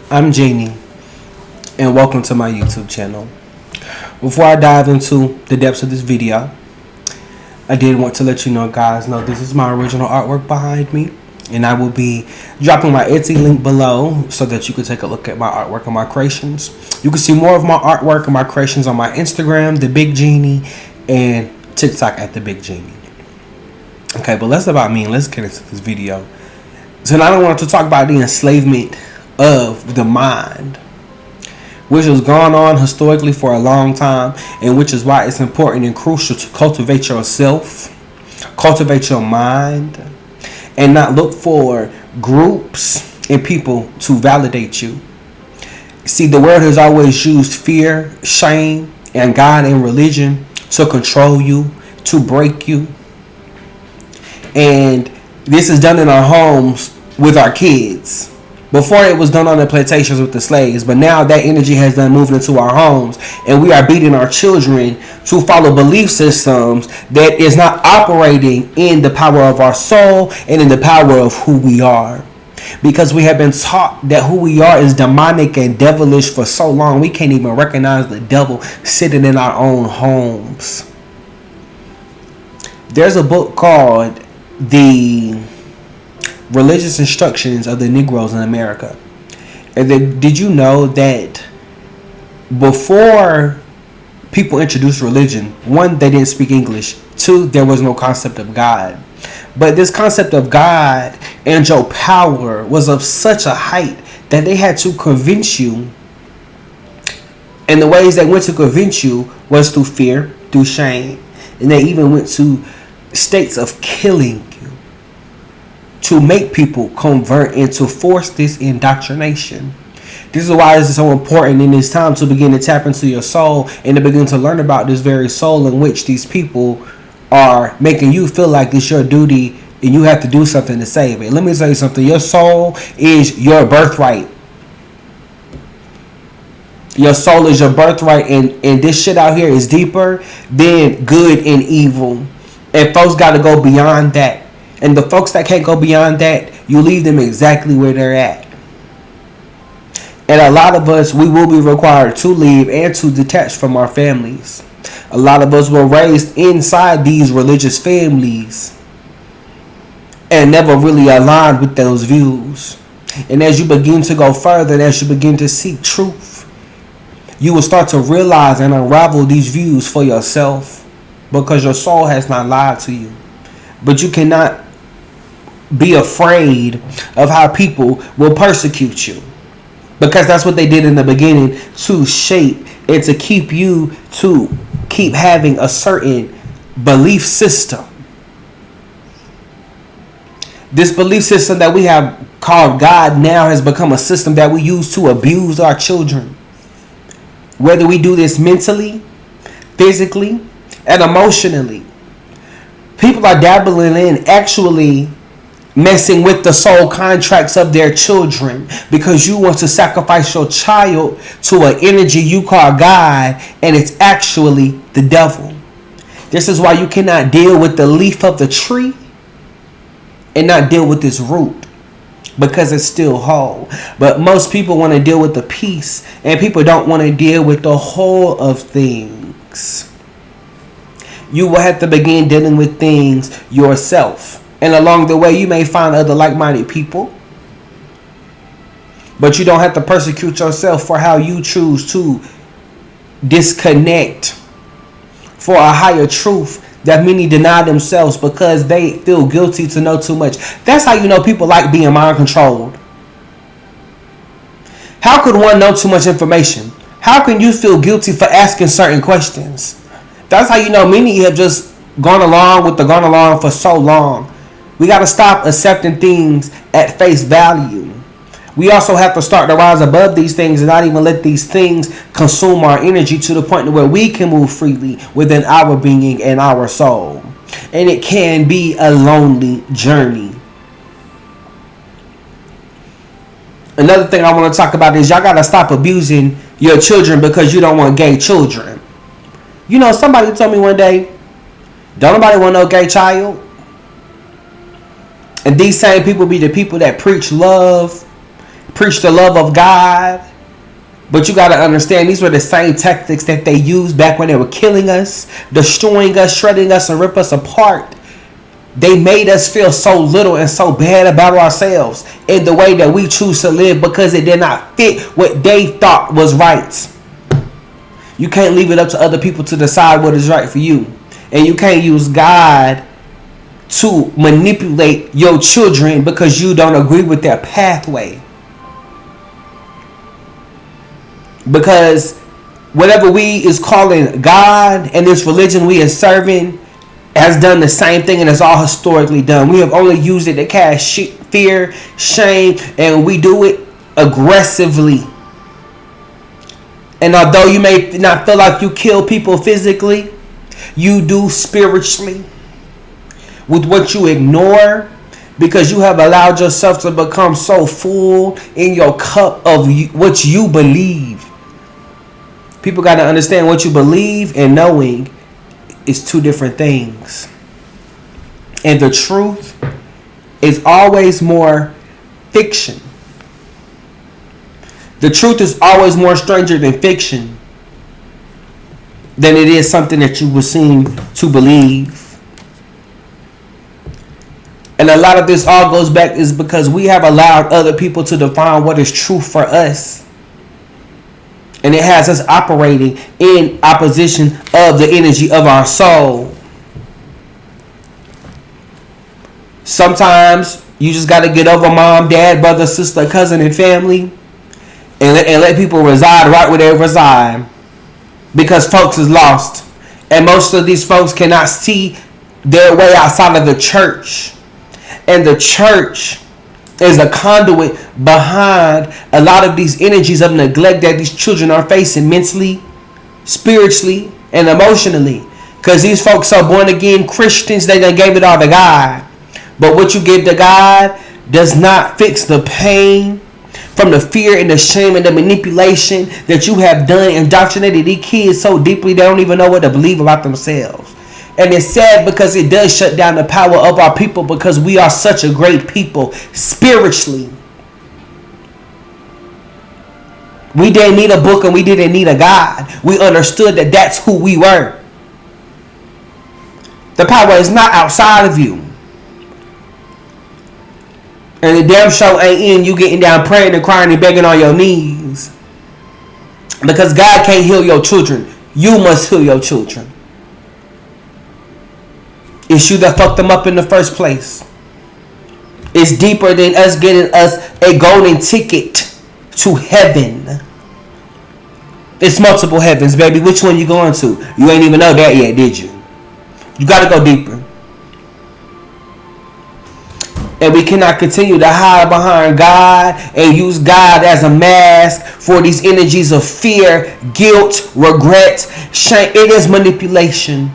I'm Genie, and welcome to my YouTube channel. Before I dive into the depths of this video, I did want to let you guys know this is my original artwork behind me, and I will be dropping my Etsy link below so that you can take a look at my artwork and my creations. You can see more of my artwork and my creations on my Instagram, TheBigGenie, and TikTok at TheBigGenie. Okay, but less about me and let's get into this video. Tonight I wanted to talk about the enslavement of the mind, which has gone on historically for a long time, and which is why it's important and crucial to cultivate yourself, cultivate your mind, and not look for groups and people to validate you. See, the world has always used fear, shame, and God and religion to control you, to break you. And this is done in our homes with our kids. Before it was done on the plantations with the slaves, but now that energy has done moved into our homes, and we are beating our children to follow belief systems that is not operating in the power of our soul and in the power of who we are. Because we have been taught that who we are is demonic and devilish for so long, we can't even recognize the devil sitting in our own homes. There's a book called The Religious Instructions of the Negroes in America. And then, did you know that before people introduced religion, one, they didn't speak English. Two, there was no concept of God. But this concept of God and your power was of such a height that they had to convince you. And the ways they went to convince you was through fear, through shame. And they even went to states of killing you to make people convert and to force this indoctrination. This is why it's so important in this time to begin to tap into your soul and to begin to learn about this very soul in which these people are making you feel like it's your duty and you have to do something to save it. Let me tell you something. Your soul is your birthright. Your soul is your birthright, and this shit out here is deeper than good and evil. And folks got to go beyond that. And the folks that can't go beyond that, you leave them exactly where they're at. And a lot of us, we will be required to leave and to detach from our families. A lot of us were raised inside these religious families and never really aligned with those views. And as you begin to go further, and as you begin to seek truth, you will start to realize and unravel these views for yourself, because your soul has not lied to you. But you cannot be afraid of how people will persecute you, because that's what they did in the beginning, to shape and to keep you to keep having a certain belief system. This belief system that we have called God now has become a system that we use to abuse our children. Whether we do this mentally, physically, and emotionally, people are dabbling in actually messing with the soul contracts of their children, because you want to sacrifice your child to an energy you call God, and it's actually the devil. This is why you cannot deal with the leaf of the tree and not deal with its root, because it's still whole. But most people want to deal with the piece, and people don't want to deal with the whole of things. You will have to begin dealing with things yourself. And along the way, you may find other like-minded people. But you don't have to persecute yourself for how you choose to disconnect for a higher truth that many deny themselves because they feel guilty to know too much. That's how you know people like being mind controlled. How could one know too much information? How can you feel guilty for asking certain questions? That's how you know many have just gone along for so long. We got to stop accepting things at face value. We also have to start to rise above these things and not even let these things consume our energy to the point where we can move freely within our being and our soul. And it can be a lonely journey. Another thing I want to talk about is y'all got to stop abusing your children because you don't want gay children. You know, somebody told me one day, don't nobody want no gay child. And these same people be the people that preach love, preach the love of God. But you got to understand, these were the same tactics that they used back when they were killing us, destroying us, shredding us, and rip us apart. They made us feel so little and so bad about ourselves in the way that we choose to live because it did not fit what they thought was right. You can't leave it up to other people to decide what is right for you. And you can't use God to manipulate your children because you don't agree with their pathway. Because whatever we is calling God and this religion we are serving has done the same thing, and it's all historically done. We have only used it to cast fear, shame, and we do it aggressively. And although you may not feel like you kill people physically, you do spiritually with what you ignore, because you have allowed yourself to become so full in your cup of what you believe. People got to understand, what you believe and knowing is two different things. And the truth is always more fiction. The truth is always more stranger than fiction than it is something that you would seem to believe. And a lot of this all goes back is because we have allowed other people to define what is true for us. And it has us operating in opposition of the energy of our soul. Sometimes you just got to get over mom, dad, brother, sister, cousin, and family. And let people reside right where they reside. Because folks is lost. And most of these folks cannot see their way outside of the church. And the church is a conduit behind a lot of these energies of neglect that these children are facing mentally, spiritually, and emotionally. Because these folks are born again Christians. They done gave it all to God. But what you give to God does not fix the pain from the fear and the shame and the manipulation that you have done, indoctrinated these kids so deeply they don't even know what to believe about themselves. And it's sad because it does shut down the power of our people, because we are such a great people spiritually. We didn't need a book and we didn't need a God. We understood that that's who we were. The power is not outside of you. And the damn show ain't in you getting down praying and crying and begging on your knees. Because God can't heal your children. You must heal your children. It's you that fucked them up in the first place. It's deeper than us getting us a golden ticket to heaven. It's multiple heavens, baby. Which one you going to? You ain't even know that yet, did you? You got to go deeper. And we cannot continue to hide behind God and use God as a mask for these energies of fear, guilt, regret, shame. It is manipulation.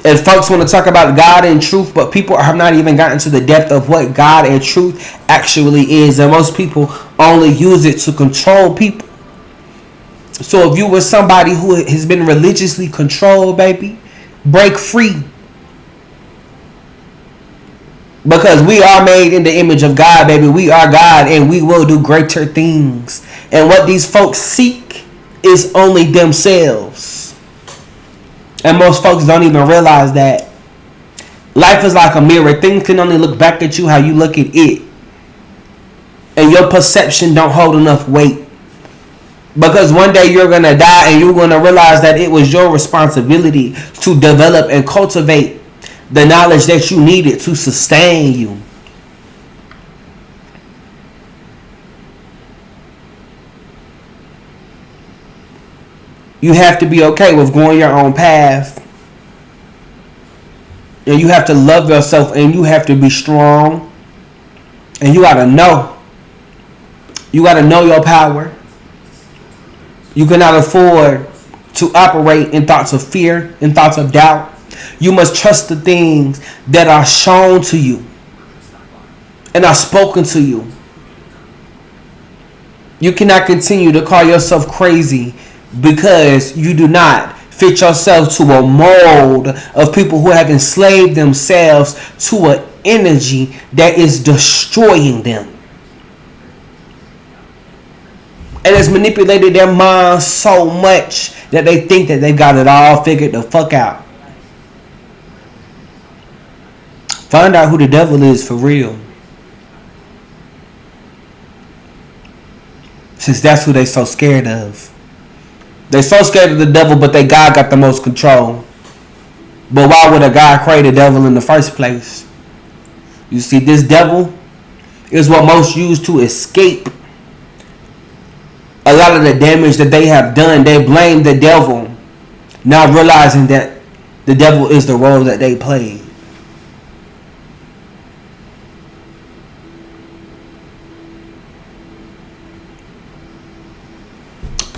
And folks want to talk about God and truth, but people have not even gotten to the depth of what God and truth actually is. And most people only use it to control people. So if you were somebody who has been religiously controlled, baby, break free. Because we are made in the image of God, baby. We are God and we will do greater things. And what these folks seek is only themselves. And most folks don't even realize that. Life is like a mirror. Things can only look back at you how you look at it. And your perception don't hold enough weight. Because one day you're going to die and you're going to realize that it was your responsibility to develop and cultivate the knowledge that you needed to sustain you. You have to be okay with going your own path. And you have to love yourself and you have to be strong. And you got to know. You got to know your power. You cannot afford to operate in thoughts of fear, in thoughts of doubt. You must trust the things that are shown to you and are spoken to you. You cannot continue to call yourself crazy because you do not fit yourself to a mold of people who have enslaved themselves to an energy that is destroying them. And it's manipulated their minds so much that they think that they got it all figured the fuck out. Find out who the devil is for real. Since that's who they so scared of. They so scared of the devil, but they God got the most control. But why would a God create a devil in the first place? You see, this devil is what most use to escape a lot of the damage that they have done. They blame the devil, not realizing that the devil is the role that they played.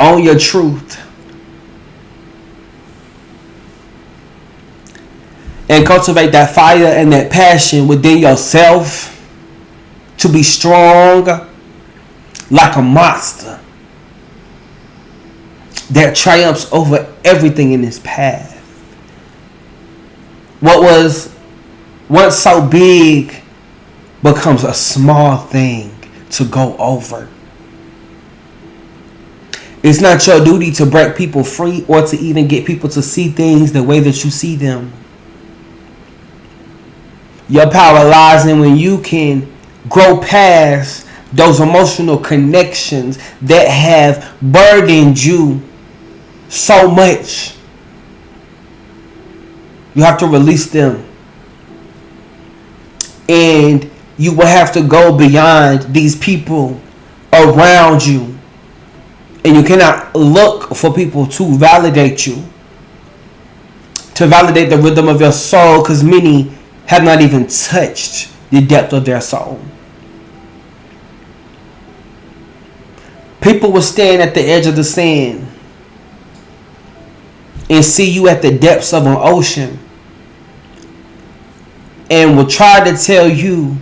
Own your truth. And cultivate that fire and that passion within yourself to be strong like a monster that triumphs over everything in its path. What was once so big becomes a small thing to go over. It's not your duty to break people free or to even get people to see things the way that you see them. Your power lies in when you can grow past those emotional connections that have burdened you so much. You have to release them. And you will have to go beyond these people around you. And you cannot look for people to validate you. To validate the rhythm of your soul, because many have not even touched the depth of their soul. People will stand at the edge of the sand and see you at the depths of an ocean and will try to tell you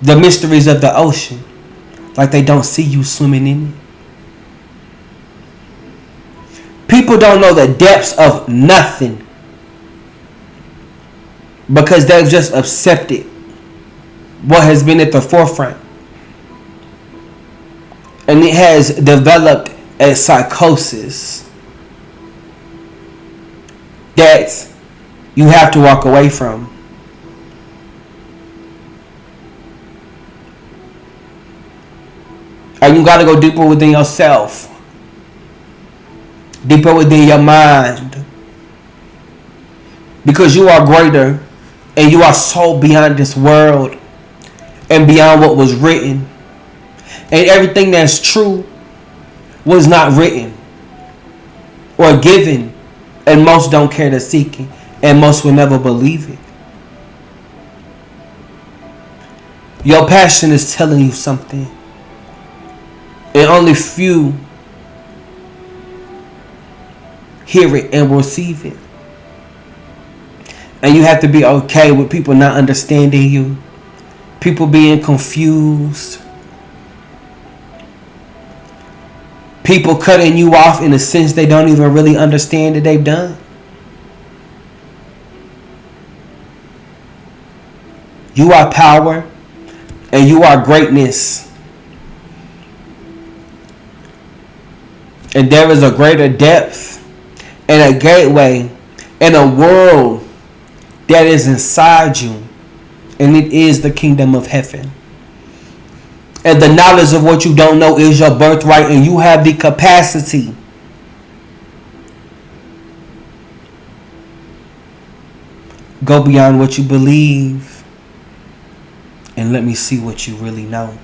the mysteries of the ocean like they don't see you swimming in it. People don't know the depths of nothing because they've just accepted what has been at the forefront. And it has developed a psychosis that you have to walk away from. And you got to go deeper within yourself. Deeper within your mind. Because you are greater and you are so beyond this world and beyond what was written. And everything that's true was not written or given. And most don't care to seek it. And most will never believe it. Your passion is telling you something. And only few hear it and receive it. And you have to be okay with people not understanding you. People being confused. People cutting you off in a sense they don't even really understand that they've done. You are power and you are greatness. And there is a greater depth and a gateway and a world that is inside you. And it is the kingdom of heaven. And the knowledge of what you don't know is your birthright. And you have the capacity go beyond what you believe. And let me see what you really know.